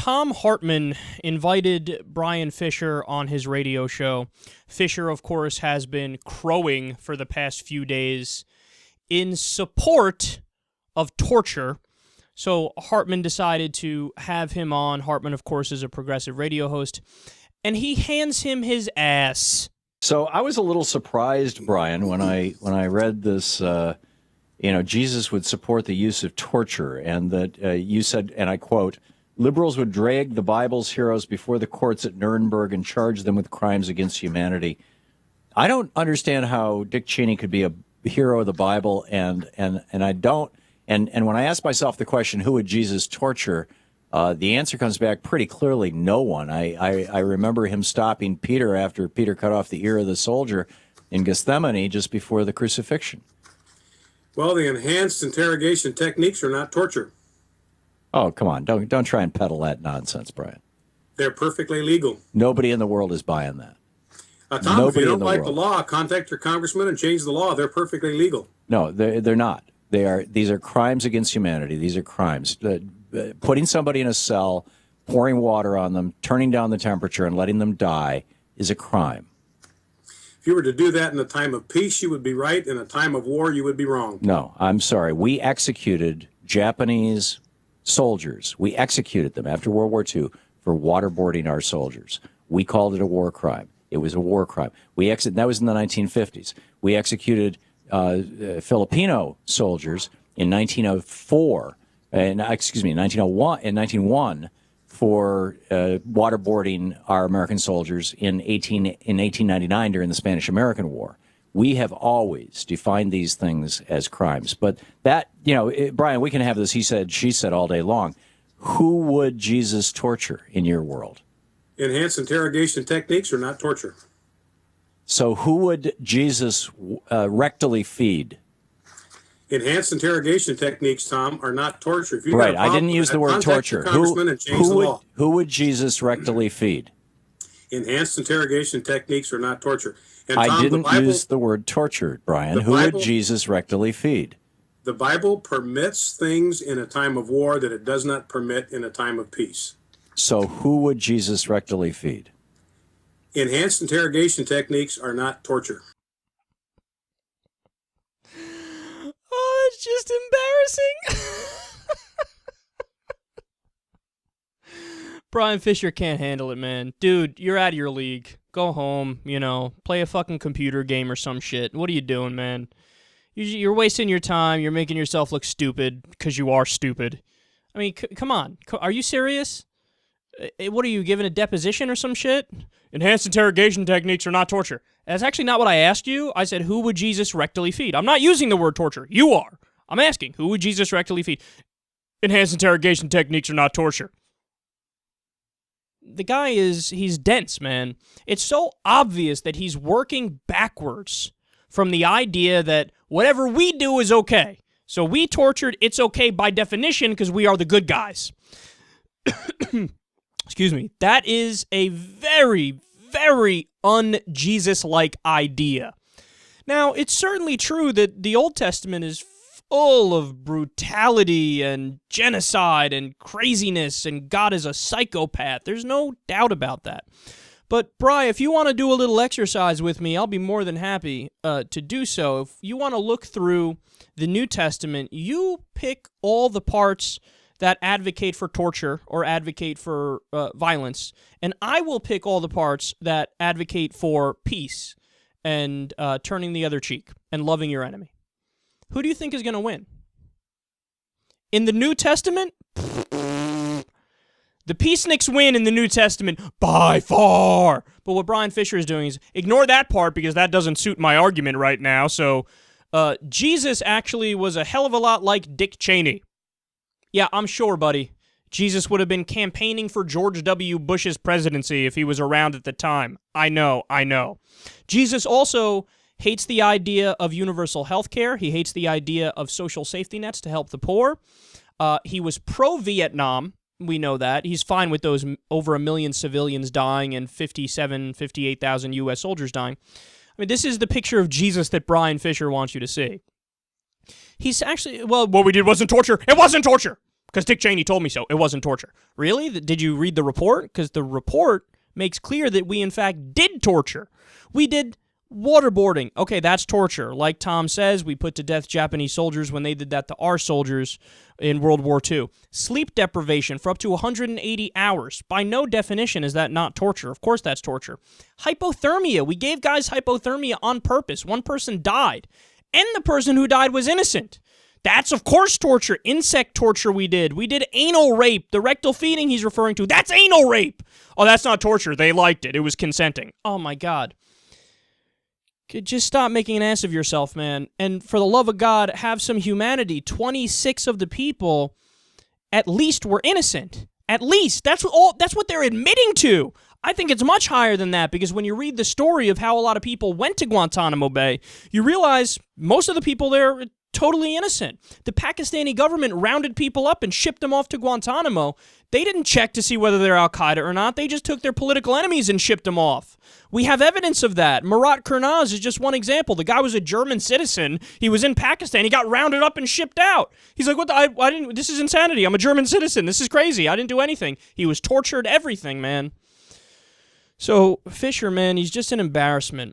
Tom Hartman invited Brian Fisher on his radio show. Fisher, of course, has been crowing for the past few days in support of torture. So Hartman decided to have him on. Hartman, of course, is a progressive radio host, and he hands him his ass. So I was a little surprised, Brian, when I read this, Jesus would support the use of torture, and that you said, and I quote, liberals would drag the Bible's heroes before the courts at Nuremberg and charge them with crimes against humanity. I don't understand how Dick Cheney could be a hero of the Bible, and I don't. And when I ask myself the question, who would Jesus torture, the answer comes back pretty clearly, no one. I remember him stopping Peter after Peter cut off the ear of the soldier in Gethsemane just before the crucifixion. Well, the enhanced interrogation techniques are not torture. Oh, come on. Don't try and peddle that nonsense, Brian. They're perfectly legal. Nobody in the world is buying that. Tom, Nobody if you don't the like world. the law, contact your congressman and change the law. They're perfectly legal. No, they're not. These are crimes against humanity. These are crimes. Putting somebody in a cell, pouring water on them, turning down the temperature, and letting them die is a crime. If you were to do that in a time of peace, you would be right. In a time of war, you would be wrong. No, I'm sorry. We executed Japanese soldiers. We executed them after World War II for waterboarding our soldiers. We called it a war crime. It was a war crime. That was in the 1950s. We executed Filipino soldiers in 1904, in 1901 for waterboarding our American soldiers in 1899 during the Spanish-American War. We have always defined these things as crimes. But that, Brian, we can have this he said, she said all day long. Who would Jesus torture in your world? Enhanced interrogation techniques are not torture. So who would Jesus rectally feed? Enhanced interrogation techniques, Tom, are not torture. If you right, I didn't use the word torture. Who would Jesus rectally feed? Enhanced interrogation techniques are not torture. And I Tom, didn't use the word torture, Brian. Who would Jesus rectally feed? The Bible permits things in a time of war that it does not permit in a time of peace. So who would Jesus rectally feed? Enhanced interrogation techniques are not torture. Oh, it's just embarrassing. Brian Fisher can't handle it, man. Dude, you're out of your league. Go home, play a fucking computer game or some shit. What are you doing, man? You're wasting your time. You're making yourself look stupid because you are stupid. I mean, come on. Are you serious? What are you, giving a deposition or some shit? Enhanced interrogation techniques are not torture. That's actually not what I asked you. I said, who would Jesus rectally feed? I'm not using the word torture. You are. I'm asking, who would Jesus rectally feed? Enhanced interrogation techniques are not torture. The guy he's dense, man. It's so obvious that he's working backwards from the idea that whatever we do is okay. So we tortured, it's okay by definition because we are the good guys. Excuse me. That is a very, very un-Jesus-like idea. Now, it's certainly true that the Old Testament is full of brutality and genocide and craziness, and God is a psychopath. There's no doubt about that. But, Bri, if you want to do a little exercise with me, I'll be more than happy to do so. If you want to look through the New Testament, you pick all the parts that advocate for torture or advocate for violence, and I will pick all the parts that advocate for peace and turning the other cheek and loving your enemy. Who do you think is going to win? In the New Testament, the peaceniks win in the New Testament by far. But what Brian Fisher is doing is ignore that part because that doesn't suit my argument right now. So Jesus actually was a hell of a lot like Dick Cheney. Yeah, I'm sure, buddy. Jesus would have been campaigning for George W. Bush's presidency if he was around at the time. I know. Jesus also hates the idea of universal health care. He hates the idea of social safety nets to help the poor. He was pro-Vietnam. We know that. He's fine with those over 1 million civilians dying and 58,000 U.S. soldiers dying. I mean, this is the picture of Jesus that Brian Fisher wants you to see. He's actually, well, what we did wasn't torture. It wasn't torture. because Dick Cheney told me so. It wasn't torture. Really? Did you read the report? Because the report makes clear that we, in fact, did torture. We did waterboarding. Okay, that's torture. Like Tom says, we put to death Japanese soldiers when they did that to our soldiers in World War II. Sleep deprivation for up to 180 hours. By no definition is that not torture. Of course that's torture. Hypothermia. We gave guys hypothermia on purpose. One person died, and the person who died was innocent. That's, of course, torture. Insect torture we did. We did anal rape. The rectal feeding he's referring to, that's anal rape. Oh, that's not torture. They liked it. It was consenting. Oh, my God. Just stop making an ass of yourself, man. And for the love of God, have some humanity. 26 of the people, at least, were innocent. At least. That's what they're admitting to. I think it's much higher than that, because when you read the story of how a lot of people went to Guantanamo Bay, you realize most of the people there are totally innocent. The Pakistani government rounded people up and shipped them off to Guantanamo. They didn't check to see whether they're al-Qaeda or not. They just took their political enemies and shipped them off. We have evidence of that. Murat Kurnaz is just one example. The guy was a German citizen. He was in Pakistan. He got rounded up and shipped out. He's like, "What? I didn't. This is insanity. I'm a German citizen. This is crazy. I didn't do anything." He was tortured. Everything, man. So Fisher, man, he's just an embarrassment.